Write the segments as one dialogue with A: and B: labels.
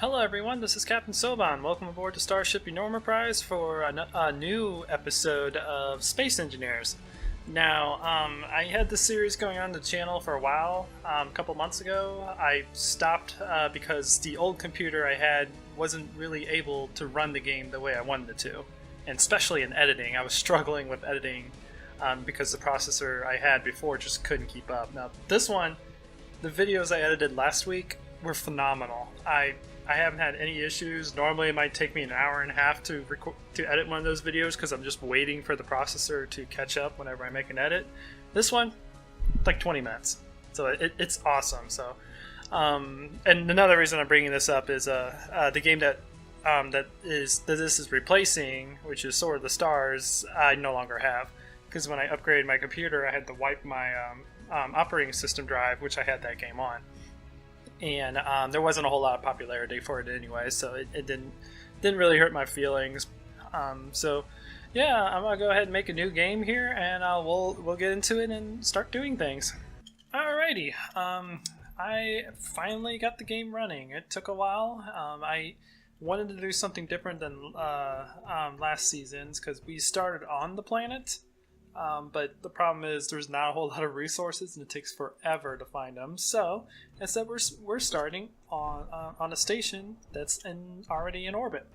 A: Hello everyone, this is Captain Soban. Welcome aboard to Starship Enormoprise for a new episode of Space Engineers. Now, I had this series going on the channel for a while. A couple months ago, I stopped because the old computer I had wasn't really able to run the game the way I wanted it to. And especially in editing, I was struggling with editing because the processor I had before just couldn't keep up. Now, this one, the videos I edited last week were phenomenal. I haven't had any issues. Normally it might take me an hour and a half to edit one of those videos because I'm just waiting for the processor to catch up whenever I make an edit. This one, like 20 minutes. So it's awesome. So, and another reason I'm bringing this up is the game that this is replacing, which is Sword of the Stars, I no longer have. Because when I upgraded my computer, I had to wipe my operating system drive, which I had that game on. And there wasn't a whole lot of popularity for it anyway, so it didn't really hurt my feelings. So yeah, I'm gonna go ahead and make a new game here, and we'll get into it and start doing things. Alrighty, I finally got the game running. It took a while. I wanted to do something different than last season's because we started on the planet. But the problem is there's not a whole lot of resources and it takes forever to find them. So instead we're starting on a station that's already in orbit.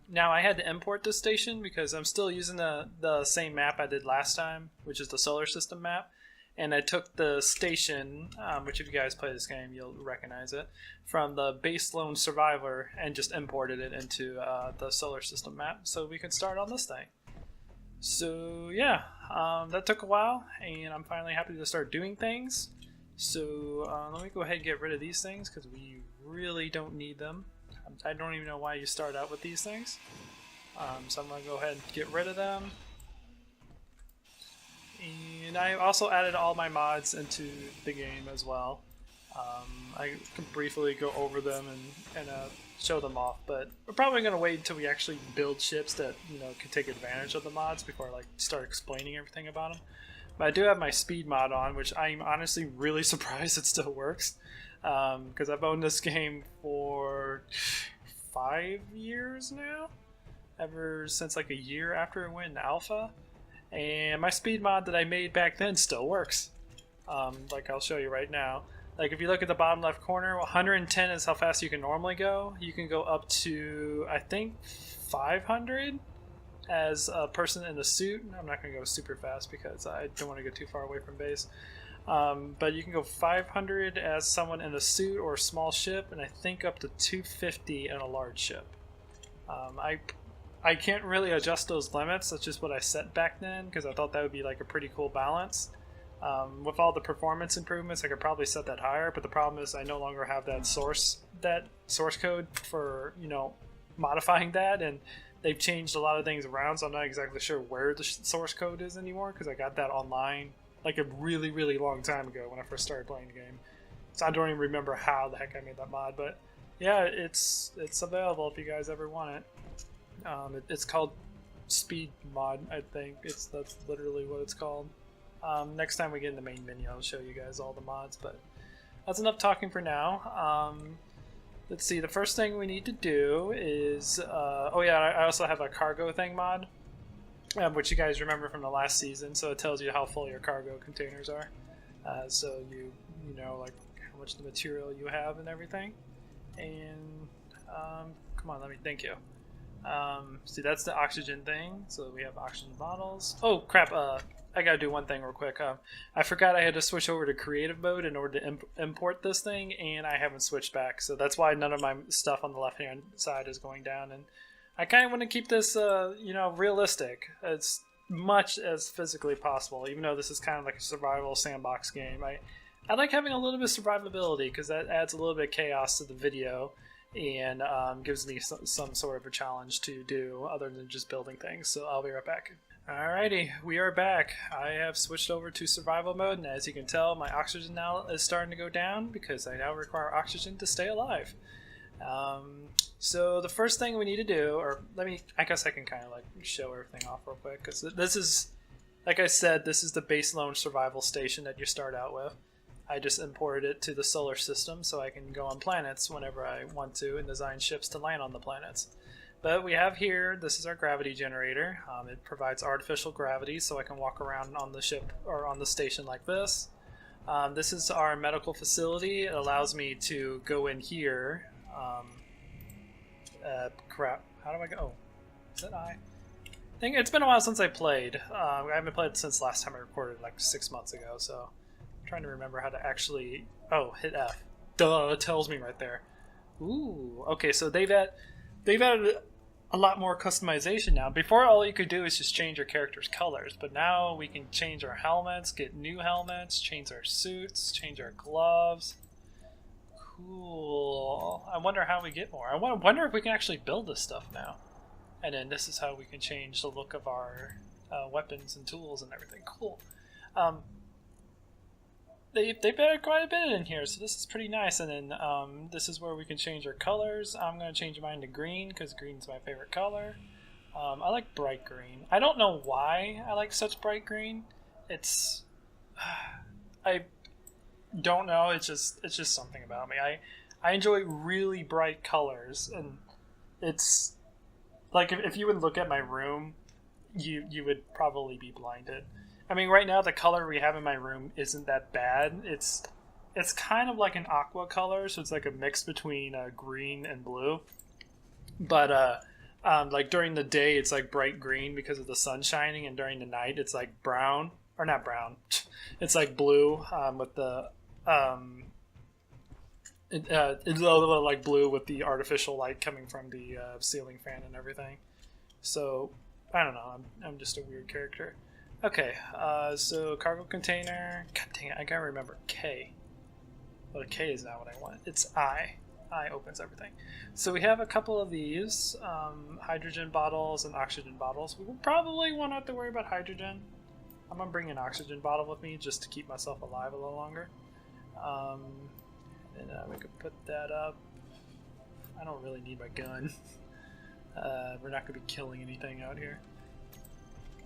A: Now I had to import this station because I'm still using the same map I did last time, which is the solar system map. And I took the station, which if you guys play this game you'll recognize it, from the base lone survivor and just imported it into the solar system map so we could start on this thing. So yeah, that took a while, and I'm finally happy to start doing things. So let me go ahead and get rid of these things because we really don't need them. I don't even know why you start out with these things. So I'm going to go ahead and get rid of them. And I also added all my mods into the game as well. I can briefly go over them and show them off, but we're probably going to wait until we actually build ships that can take advantage of the mods before I start explaining everything about them. But I do have my speed mod on, which I'm honestly really surprised it still works, because I've owned this game for 5 years now, ever since like a year after it went in alpha, and my speed mod that I made back then still works. Like I'll show you right now. Like if you look at the bottom left corner, 110 is how fast you can normally go. You can go up to, I think, 500 as a person in a suit. I'm not going to go super fast because I don't want to get too far away from base. But you can go 500 as someone in a suit or a small ship, and I think up to 250 in a large ship. I can't really adjust those limits. That's just what I set back then because I thought that would be like a pretty cool balance. With all the performance improvements, I could probably set that higher, but the problem is I no longer have that source code for modifying that, and they've changed a lot of things around, so I'm not exactly sure where the source code is anymore because I got that online like a really long time ago when I first started playing the game. So I don't even remember how the heck I made that mod, but yeah, it's available if you guys ever want it. It's called Speed Mod, I think. That's literally what it's called. Next time we get in the main menu, I'll show you guys all the mods, but that's enough talking for now. Let's see, the first thing we need to do is, oh yeah, I also have a cargo thing mod, which you guys remember from the last season, so it tells you how full your cargo containers are. So you know like how much the material you have and everything. And, come on, thank you. See, that's the oxygen thing, so we have oxygen bottles. Oh crap, I gotta do one thing real quick. I forgot I had to switch over to creative mode in order to import this thing, and I haven't switched back, so that's why none of my stuff on the left hand side is going down. And I kind of want to keep this realistic as much as physically possible, even though this is kind of like a survival sandbox game. I like having a little bit of survivability because that adds a little bit of chaos to the video and gives me some sort of a challenge to do other than just building things. So I'll be right back. Alrighty, we are back. I have switched over to survival mode, and as you can tell, my oxygen now is starting to go down because I now require oxygen to stay alive. So the first thing we need to do, or I guess I can kind of like show everything off real quick, because this is, like I said, this is the base lone survival station that you start out with. I just imported it to the solar system so I can go on planets whenever I want to and design ships to land on the planets. But we have here, this is our gravity generator. It provides artificial gravity so I can walk around on the ship or on the station like this. This is our medical facility. It allows me to go in here. Crap. How do I go? Oh, is it I think it's been a while since I played. I haven't played since last time I recorded, like 6 months ago. So I'm trying to remember how to actually. Oh, hit F. Duh, it tells me right there. Ooh. Okay, so they've added a lot more customization now. Before, all you could do is just change your character's colors, but now we can change our helmets, get new helmets, change our suits, change our gloves. Cool. I wonder how we get more. I wonder if we can actually build this stuff now. And then this is how we can change the look of our weapons and tools and everything. Cool. They've added quite a bit in here, so this is pretty nice. And then this is where we can change our colors. I'm going to change mine to green because green's my favorite color. I like bright green. I don't know why I like such bright green. It's I don't know. It's just something about me. I enjoy really bright colors, and it's like if you would look at my room, you would probably be blinded. I mean, right now the color we have in my room isn't that bad. It's kind of like an aqua color, so it's like a mix between green and blue. But like during the day, it's like bright green because of the sun shining, and during the night, it's like brown or not brown. It's like blue with the it's a little like blue with the artificial light coming from the ceiling fan and everything. So I don't know. I'm just a weird character. Okay, so cargo container. God dang it, I gotta remember K. Well, K is not what I want. It's I. I opens everything. So we have a couple of these hydrogen bottles and oxygen bottles. We will probably won't have to worry about hydrogen. I'm gonna bring an oxygen bottle with me just to keep myself alive a little longer. And we could put that up. I don't really need my gun. We're not gonna be killing anything out here.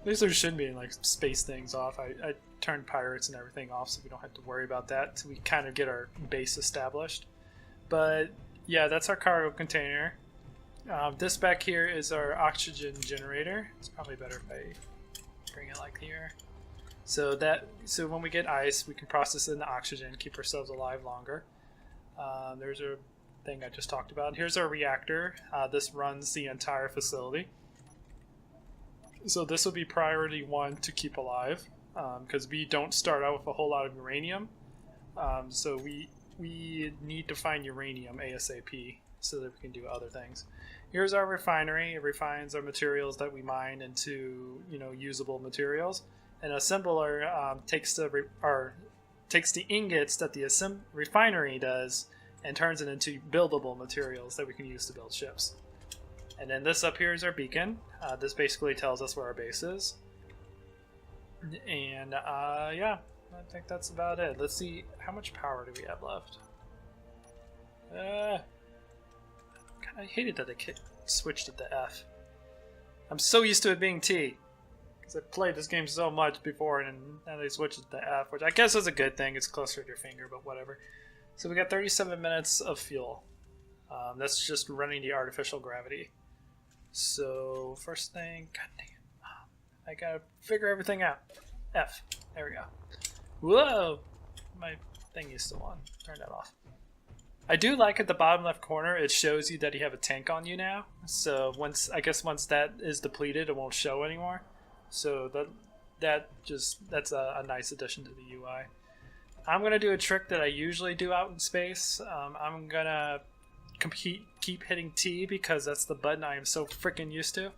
A: At least there shouldn't be any like space things off. I turned pirates and everything off so we don't have to worry about that till we kind of get our base established. But yeah, that's our cargo container. This back here is our oxygen generator. It's probably better if I bring it like here. So when we get ice, we can process it into oxygen, keep ourselves alive longer. There's a thing I just talked about. Here's our reactor. This runs the entire facility. So this will be priority 1 to keep alive, because we don't start out with a whole lot of uranium. So we need to find uranium ASAP so that we can do other things. Here's our refinery. It refines our materials that we mine into usable materials. An assembler takes the ingots that the refinery does and turns it into buildable materials that we can use to build ships. And then this up here is our beacon. This basically tells us where our base is. And yeah, I think that's about it. Let's see, how much power do we have left? God, I hated that it switched it to F. I'm so used to it being T. Because I've played this game so much before, and now they switched it to F, which I guess is a good thing. It's closer to your finger, but whatever. So we got 37 minutes of fuel. That's just running the artificial gravity. So first thing, god dang it, I gotta figure everything out. F, there we go. Whoa, my thing is still on. Turn that off. I do like at the bottom left corner, it shows you that you have a tank on you now. So once that is depleted, it won't show anymore. So that's a nice addition to the UI. I'm gonna do a trick that I usually do out in space. I'm gonna keep hitting T because that's the button I am so freaking used to.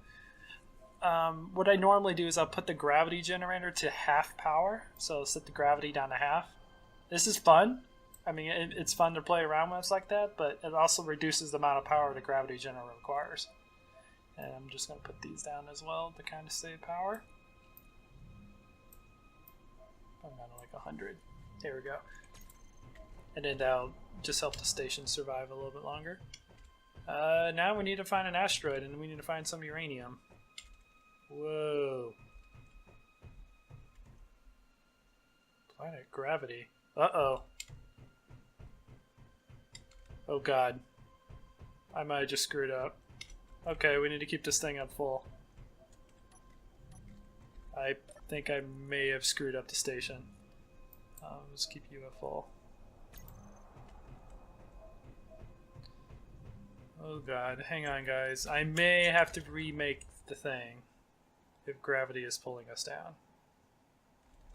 A: What I normally do is I'll put the gravity generator to half power, so I'll set the gravity down to half. This is fun. I mean, it's fun to play around with like that, but it also reduces the amount of power the gravity generator requires. And I'm just going to put these down as well to kind of save power. I'm down to like 100. There we go. And then that'll just help the station survive a little bit longer. Now we need to find an asteroid, and we need to find some uranium. Whoa. Planet gravity. Uh-oh. Oh god. I might have just screwed up. Okay, we need to keep this thing up full. I think I may have screwed up the station. Let's keep you at full. Oh god, hang on guys. I may have to remake the thing if gravity is pulling us down.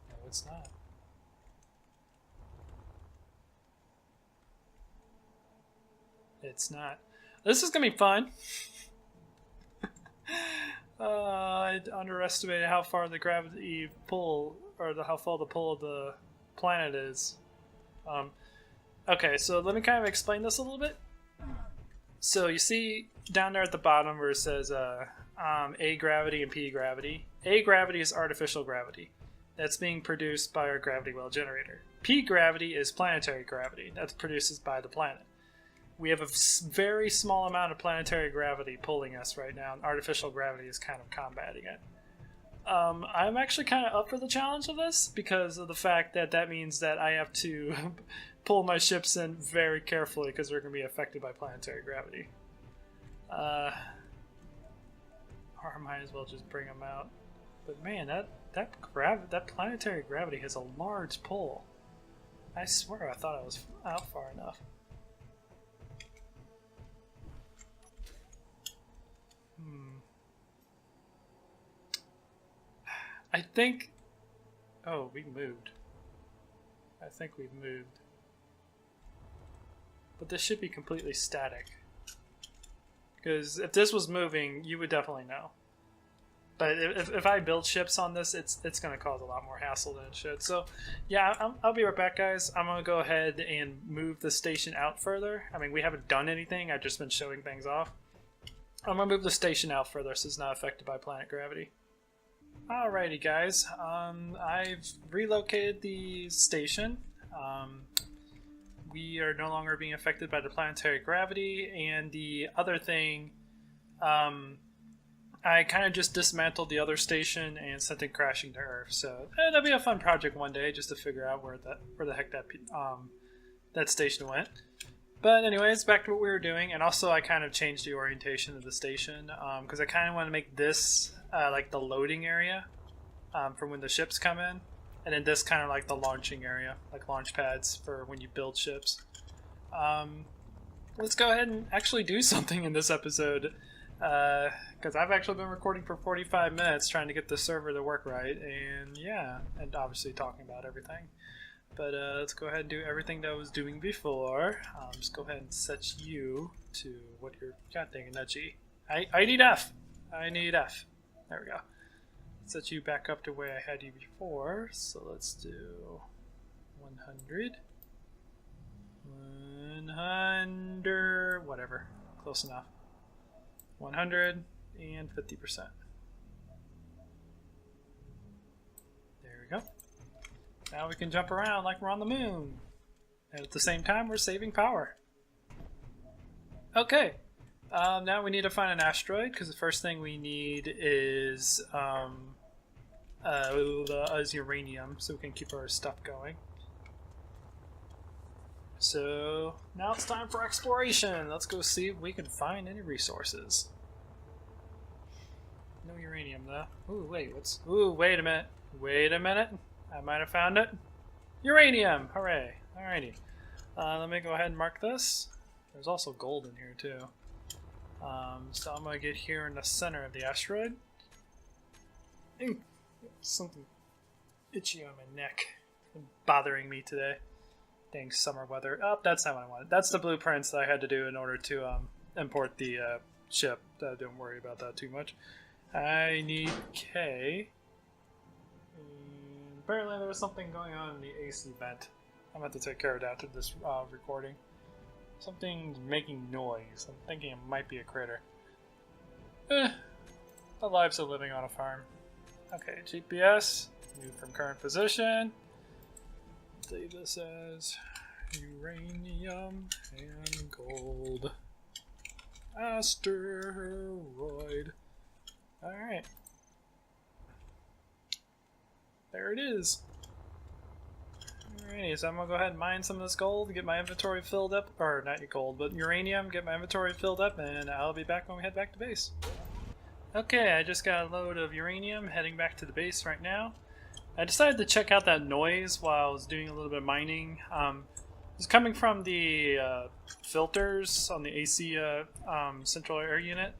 A: No, it's not. It's not. This is gonna be fun. I underestimated how far the gravity pull, or how far the pull of the planet is. Okay, so let me kind of explain this a little bit. So you see down there at the bottom where it says A gravity and P gravity. A gravity is artificial gravity. That's being produced by our gravity well generator. P gravity is planetary gravity. That's produced by the planet. We have a very small amount of planetary gravity pulling us right now, and artificial gravity is kind of combating it. I'm actually kind of up for the challenge of this because of the fact that that means that I have to pull my ships in very carefully because they're going to be affected by planetary gravity. Or I might as well just bring them out. But man, that planetary gravity has a large pull. I swear I thought I was out far enough. I think... Oh, we moved. I think we've moved. But this should be completely static. Because if this was moving, you would definitely know. But if I build ships on this, it's going to cause a lot more hassle than it should. So, yeah, I'll be right back, guys. I'm going to go ahead and move the station out further. I mean, we haven't done anything. I've just been showing things off. I'm going to move the station out further so it's not affected by planet gravity. Alrighty guys, I've relocated the station. We are no longer being affected by the planetary gravity, and the other thing, I kind of just dismantled the other station and sent it crashing to Earth. So that'll be a fun project one day, just to figure out where the heck that station went. But anyways, back to what we were doing, and also I kind of changed the orientation of the station because I kind of want to make this like the loading area for when the ships come in, and then this kind of like the launching area, like launch pads for when you build ships. Let's go ahead and actually do something in this episode because I've actually been recording for 45 minutes trying to get the server to work right, and yeah, and obviously talking about everything. But let's go ahead and do everything that I was doing before. Just go ahead and set you to what you're... God dang it, not G. I need F. I need F. There we go. Set you back up to where I had you before. So let's do 100. 100. Whatever. Close enough. 100 and 50%. There we go. Now we can jump around like we're on the moon. And at the same time, we're saving power. Okay. Now we need to find an asteroid, because the first thing we need is uranium, so we can keep our stuff going. So now it's time for exploration. Let's go see if we can find any resources. No uranium, though. Ooh, wait, wait a minute. Wait a minute. I might have found it. Uranium! Hooray. Alrighty. Let me go ahead and mark this. There's also gold in here, too. So I'm going to get here in the center of the asteroid. Ooh, something itchy on my neck. Bothering me today. Dang summer weather. Oh, that's not what I wanted. That's the blueprints that I had to do in order to import the ship. Don't worry about that too much. I need K. Apparently there was something going on in the AC vent. I'm going to have to take care of that after this recording. Something's making noise. I'm thinking it might be a critter. The lives of living on a farm. Okay, GPS. Move from current position. Save this as uranium and gold. Asteroid. Alright. There it is. Alrighty, so I'm gonna go ahead and mine some of this gold, get my inventory filled up, or not gold, but uranium, get my inventory filled up, and I'll be back when we head back to base. Okay, I just got a load of uranium, heading back to the base right now. I decided to check out that noise while I was doing a little bit of mining. It's coming from the filters on the AC central air unit.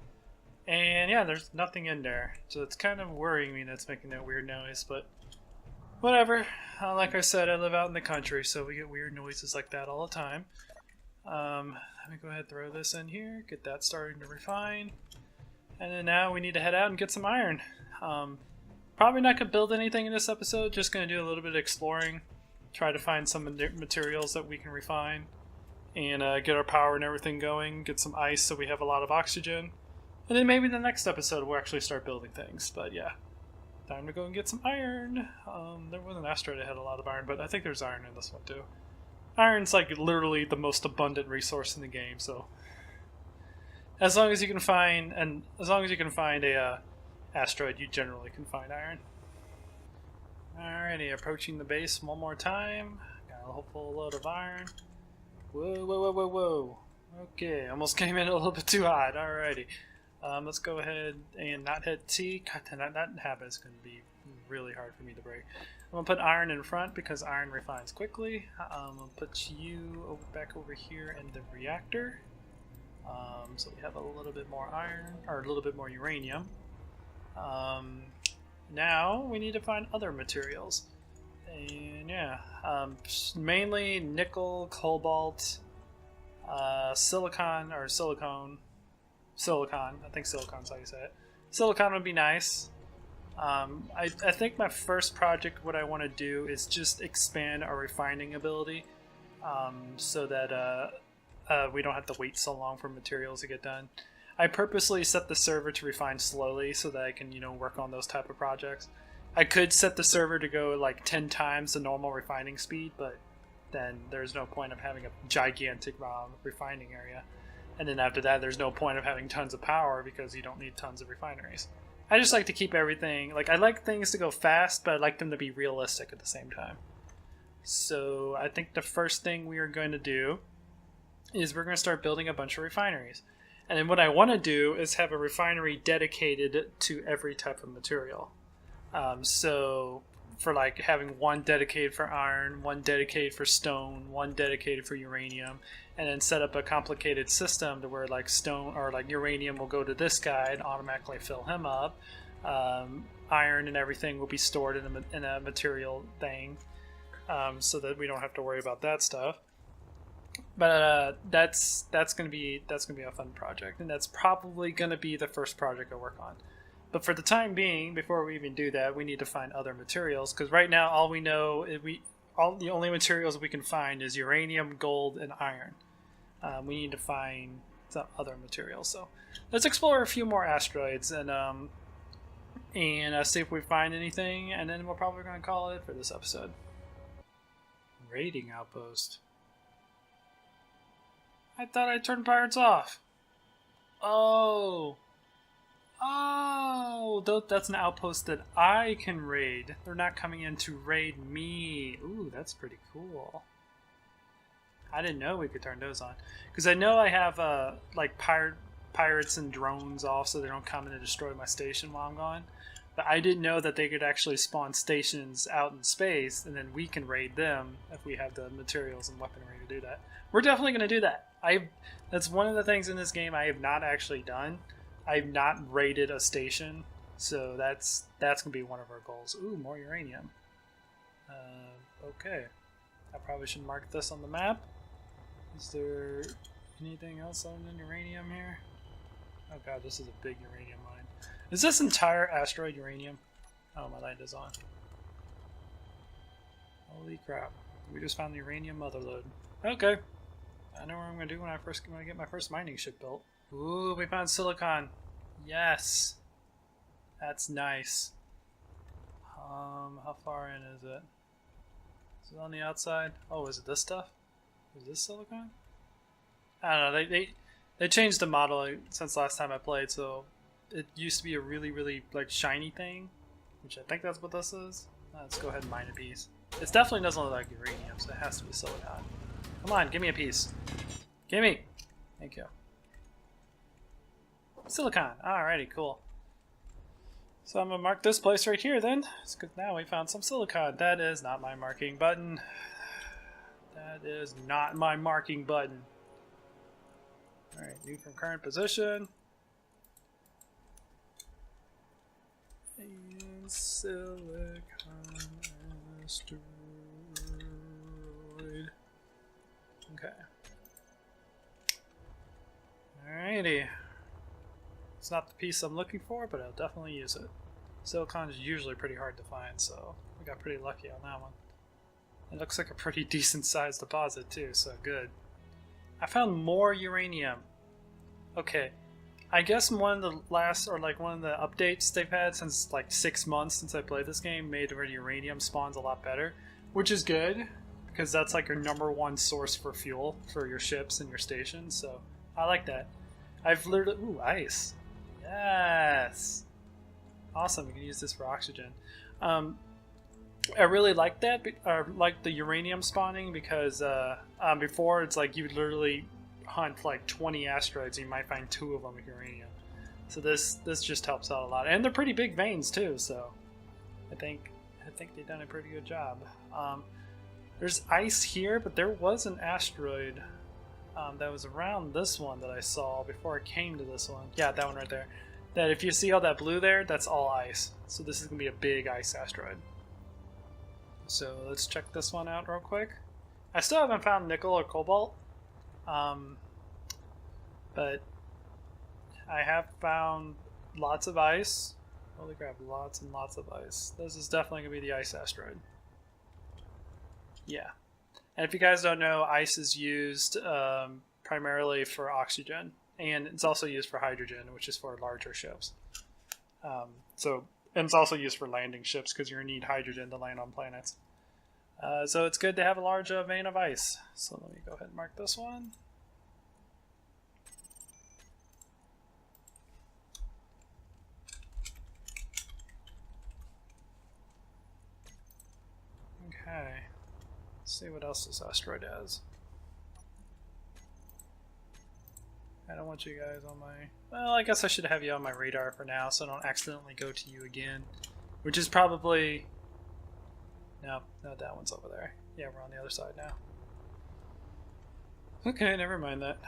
A: And yeah, there's nothing in there. So it's kind of worrying me that's making that weird noise, but whatever. Like I said, I live out in the country, so we get weird noises like that all the time. Let me go ahead and throw this in here, get that starting to refine. And then now we need to head out and get some iron. Probably not going to build anything in this episode, just going to do a little bit of exploring. Try to find some materials that we can refine. And get our power and everything going. Get some ice so we have a lot of oxygen. And then maybe the next episode we'll actually start building things. But yeah, time to go and get some iron. There was an asteroid that had a lot of iron, but I think there's iron in this one too. Iron's like literally the most abundant resource in the game, so as long as you can find a asteroid, you generally can find iron. Alrighty, approaching the base one more time. Got a whole load of iron. Whoa, whoa, whoa, whoa, whoa. Okay, almost came in a little bit too hot. Alrighty. Let's go ahead and not hit T. God, that habit is going to be really hard for me to break. I'm going to put iron in front because iron refines quickly. I'm going to put you back over here in the reactor. So we have a little bit more iron, or a little bit more uranium. Now we need to find other materials. And yeah, mainly nickel, cobalt, silicon, or silicone. Silicon, I think silicon's how you say it. Silicon would be nice. I think my first project, what I want to do is just expand our refining ability, so that we don't have to wait so long for materials to get done. I purposely set the server to refine slowly so that I can, work on those type of projects. I could set the server to go like 10 times the normal refining speed, but then there's no point of having a gigantic refining area. And then after that, there's no point of having tons of power because you don't need tons of refineries. I just like to keep everything, I like things to go fast, but I like them to be realistic at the same time. So I think the first thing we are going to do is we're going to start building a bunch of refineries. And then what I want to do is have a refinery dedicated to every type of material. So for having one dedicated for iron, one dedicated for stone, one dedicated for uranium, and then set up a complicated system to where stone or uranium will go to this guy and automatically fill him up. Iron and everything will be stored in a material thing, so that we don't have to worry about that stuff. But that's gonna be a fun project, and that's probably gonna be the first project I work on. But for the time being, before we even do that, we need to find other materials, because right now all we know is the only materials we can find is uranium, gold, and iron. We need to find some other materials. So let's explore a few more asteroids and see if we find anything, and then we're probably going to call it for this episode. Raiding outpost. I thought I turned pirates off. Oh, that's an outpost that I can raid. They're not coming in to raid me. Ooh, that's pretty cool. I didn't know we could turn those on. Because I know I have pirates and drones off so they don't come in and destroy my station while I'm gone. But I didn't know that they could actually spawn stations out in space, and then we can raid them if we have the materials and weaponry to do that. We're definitely going to do that. That's one of the things in this game I have not actually done. I've not raided a station, so that's going to be one of our goals. Ooh, more uranium. Okay. I probably should mark this on the map. Is there anything else other than uranium here? Oh god, this is a big uranium mine. Is this entire asteroid uranium? Oh, my light is on. Holy crap. We just found the uranium motherlode. Okay. I know what I'm going to do when I get my first mining ship built. Ooh, we found silicon. Yes. That's nice. How far in is it? Is it on the outside? Oh, is it this stuff? Is this silicon? I don't know. They changed the model since last time I played, so it used to be a really, really shiny thing, which I think that's what this is. Let's go ahead and mine a piece. It definitely doesn't look like uranium, so it has to be silicon. Come on, give me a piece. Gimme! Thank you. Silicon. Alrighty, cool. So I'm gonna mark this place right here then. It's good. Now we found some silicon. That is not my marking button. That is not my marking button. Alright, new from current position. And silicon asteroid. Okay. Alrighty. It's not the piece I'm looking for, but I'll definitely use it. Silicon is usually pretty hard to find, so we got pretty lucky on that one. It looks like a pretty decent sized deposit too, so good. I found more uranium. Okay. I guess one of the last, or like one of the updates they've had since like 6 months since I played this game made where uranium spawns a lot better, which is good, because that's like your #1 source for fuel for your ships and your stations, so I like that. I've literally... Ooh, ice. Yes! Awesome, we can use this for oxygen. I really like that, like the uranium spawning, because before it's like you would literally hunt like 20 asteroids and you might find 2 of them with uranium. So this just helps out a lot. And they're pretty big veins too, so I think they've done a pretty good job. There's ice here, but there was an asteroid that was around this one that I saw before I came to this one. Yeah, that one right there. That if you see all that blue there, that's all ice. So this is going to be a big ice asteroid. So let's check this one out real quick. I still haven't found nickel or cobalt. But I have found lots of ice. Holy crap, lots and lots of ice. This is definitely going to be the ice asteroid. Yeah. And if you guys don't know, ice is used primarily for oxygen, and it's also used for hydrogen, which is for larger ships. And it's also used for landing ships because you're going to need hydrogen to land on planets. So it's good to have a large vein of ice. So let me go ahead and mark this one. Okay. Let's see what else this asteroid has. I don't want you guys on my... Well, I guess I should have you on my radar for now so I don't accidentally go to you again. Which is probably... No, that one's over there. Yeah, we're on the other side now. Okay, never mind that.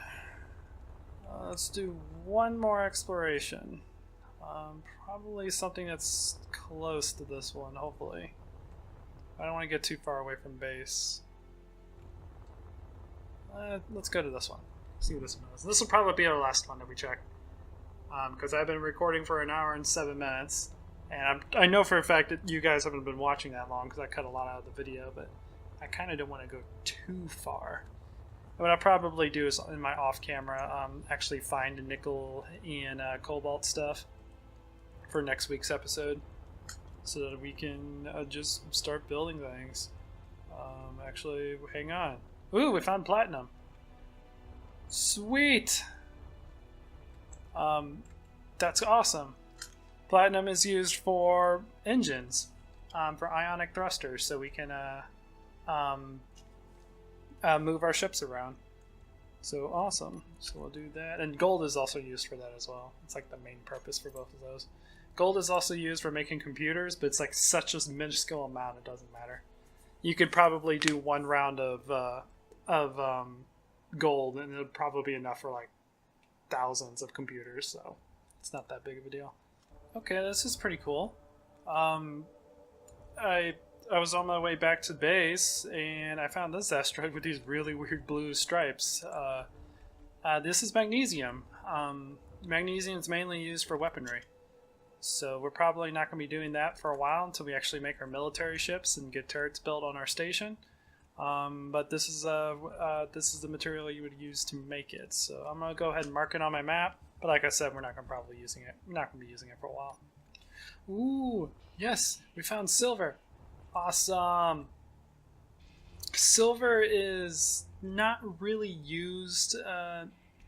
A: Let's do one more exploration. Probably something that's close to this one, hopefully. I don't want to get too far away from base. Let's go to this one. See what this one is. This will probably be our last one that we check. Because I've been recording for 1 hour and 7 minutes. And I know for a fact that you guys haven't been watching that long because I cut a lot out of the video, but I kind of don't want to go too far. What I'll probably do is, in my off-camera, actually find nickel and cobalt stuff for next week's episode, so that we can just start building things. Actually, hang on. Ooh, we found platinum. Sweet! That's awesome. Platinum is used for engines, for ionic thrusters, so we can move our ships around. So awesome. So we'll do that. And gold is also used for that as well. It's like the main purpose for both of those. Gold is also used for making computers, but it's like such a minuscule amount, it doesn't matter. You could probably do 1 round of gold, and it'll probably be enough for like thousands of computers, so it's not that big of a deal. Okay, this is pretty cool. I was on my way back to base, and I found this asteroid with these really weird blue stripes. This is magnesium. Magnesium is mainly used for weaponry. So we're probably not going to be doing that for a while until we actually make our military ships and get turrets built on our station. But this is the material you would use to make it. So I'm going to go ahead and mark it on my map. But like I said, we're not going to probably using it. We're not going to be using it for a while. Ooh, yes, we found silver. Awesome. Silver is not really used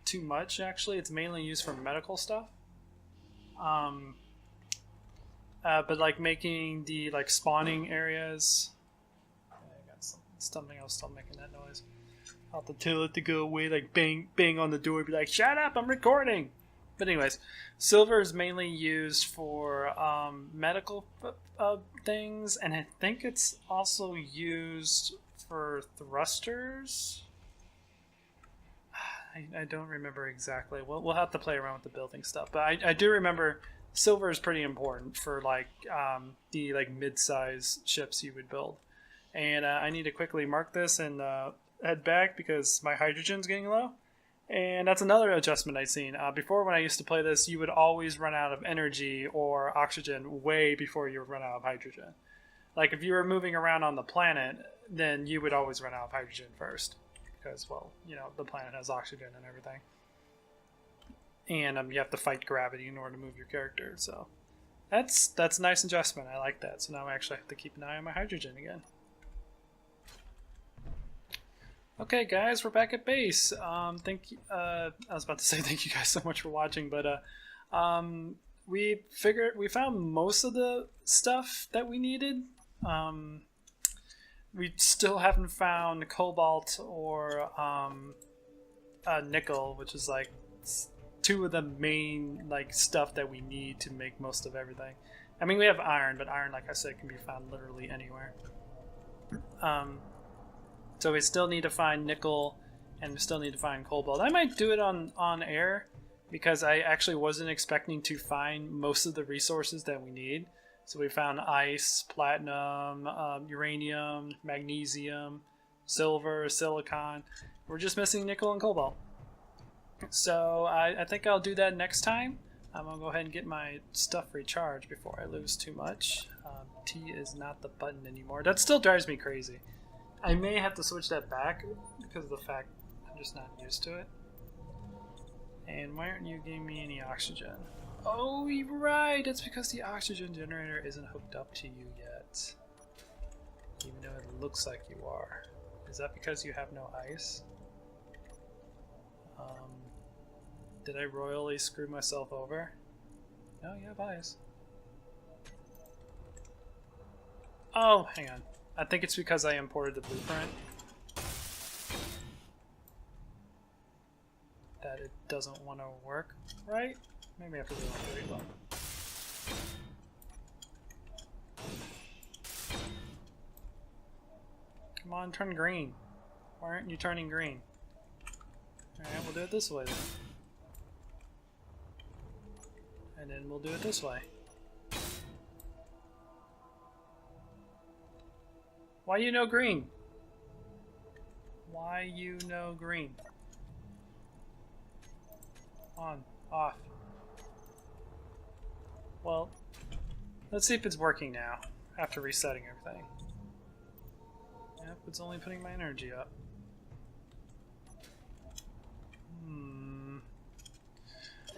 A: too much, actually. It's mainly used for medical stuff. But like making the spawning areas Something else still making that noise. I'll have to tell it to go away, like bang, bang on the door, be like, shut up, I'm recording! But anyways, silver is mainly used for medical things, and I think it's also used for thrusters. I don't remember exactly. We'll have to play around with the building stuff, but I do remember silver is pretty important for like the like mid-size ships you would build. And I need to quickly mark this and head back because my hydrogen's getting low. And that's another adjustment I've seen. Before, when I used to play this, you would always run out of energy or oxygen way before you would run out of hydrogen. Like if you were moving around on the planet, then you would always run out of hydrogen first. Because, well, you know, the planet has oxygen and everything. And you have to fight gravity in order to move your character. So that's a nice adjustment. I like that. So now I actually have to keep an eye on my hydrogen again. Okay, guys, we're back at base. I was about to say thank you guys so much for watching, but we found most of the stuff that we needed. We still haven't found cobalt or nickel, which is like two of the main like stuff that we need to make most of everything. I mean, we have iron, but iron, like I said, can be found literally anywhere. So we still need to find nickel, and we still need to find cobalt. I might do it on air, because I actually wasn't expecting to find most of the resources that we need. So we found ice, platinum, uranium, magnesium, silver, silicon. We're just missing nickel and cobalt. So I think I'll do that next time. I'm going to go ahead and get my stuff recharged before I lose too much. T is not the button anymore. That still drives me crazy. I may have to switch that back because of the fact I'm just not used to it. And why aren't you giving me any oxygen? Oh, you're right! It's because the oxygen generator isn't hooked up to you yet. Even though it looks like you are. Is that because you have no ice? Did I royally screw myself over? No, you have ice. Oh, hang on. I think it's because I imported the blueprint that it doesn't want to work, right? Maybe I have to do it on 3 level. Come on, turn green. Why aren't you turning green? Alright, we'll do it this way then. And then we'll do it this way. Why you know green? Why you know green? On, off. Well, let's see if it's working now, after resetting everything. Yep, it's only putting my energy up.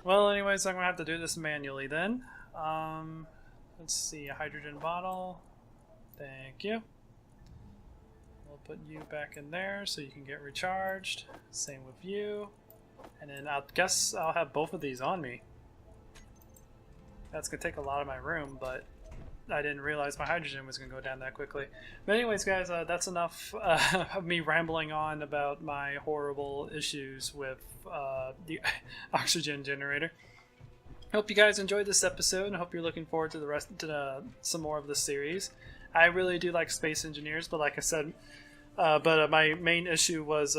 A: Well, anyways, I'm going to have to do this manually then. Let's see, a hydrogen bottle. Thank you. We'll put you back in there so you can get recharged. Same with you. And then I guess I'll have both of these on me. That's going to take a lot of my room, but I didn't realize my hydrogen was going to go down that quickly. But anyways, guys, that's enough of me rambling on about my horrible issues with the oxygen generator. Hope you guys enjoyed this episode, and hope you're looking forward to some more of the series. I really do like Space Engineers, but like I said, my main issue was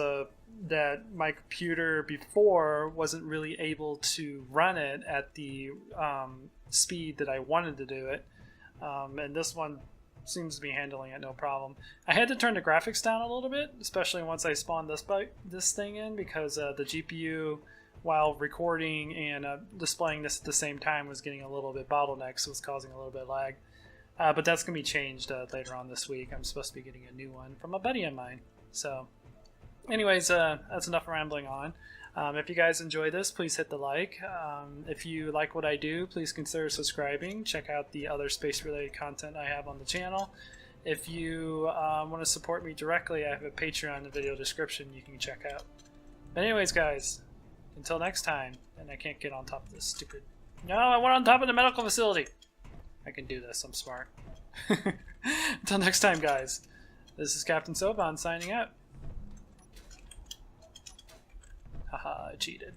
A: that my computer before wasn't really able to run it at the speed that I wanted to do it. And this one seems to be handling it no problem. I had to turn the graphics down a little bit, especially once I spawned this thing in, because the GPU, while recording and displaying this at the same time, was getting a little bit bottlenecked, so it was causing a little bit of lag. But that's going to be changed later on this week. I'm supposed to be getting a new one from a buddy of mine. So anyways, that's enough rambling on. If you guys enjoy this, please hit the like. If you like what I do, please consider subscribing. Check out the other space-related content I have on the channel. If you want to support me directly, I have a Patreon in the video description you can check out. But anyways, guys, until next time, and I can't get on top of this stupid... No, I went on top of the medical facility! I can do this, I'm smart. Until next time, guys, This is Captain Soban signing out. Haha, I cheated.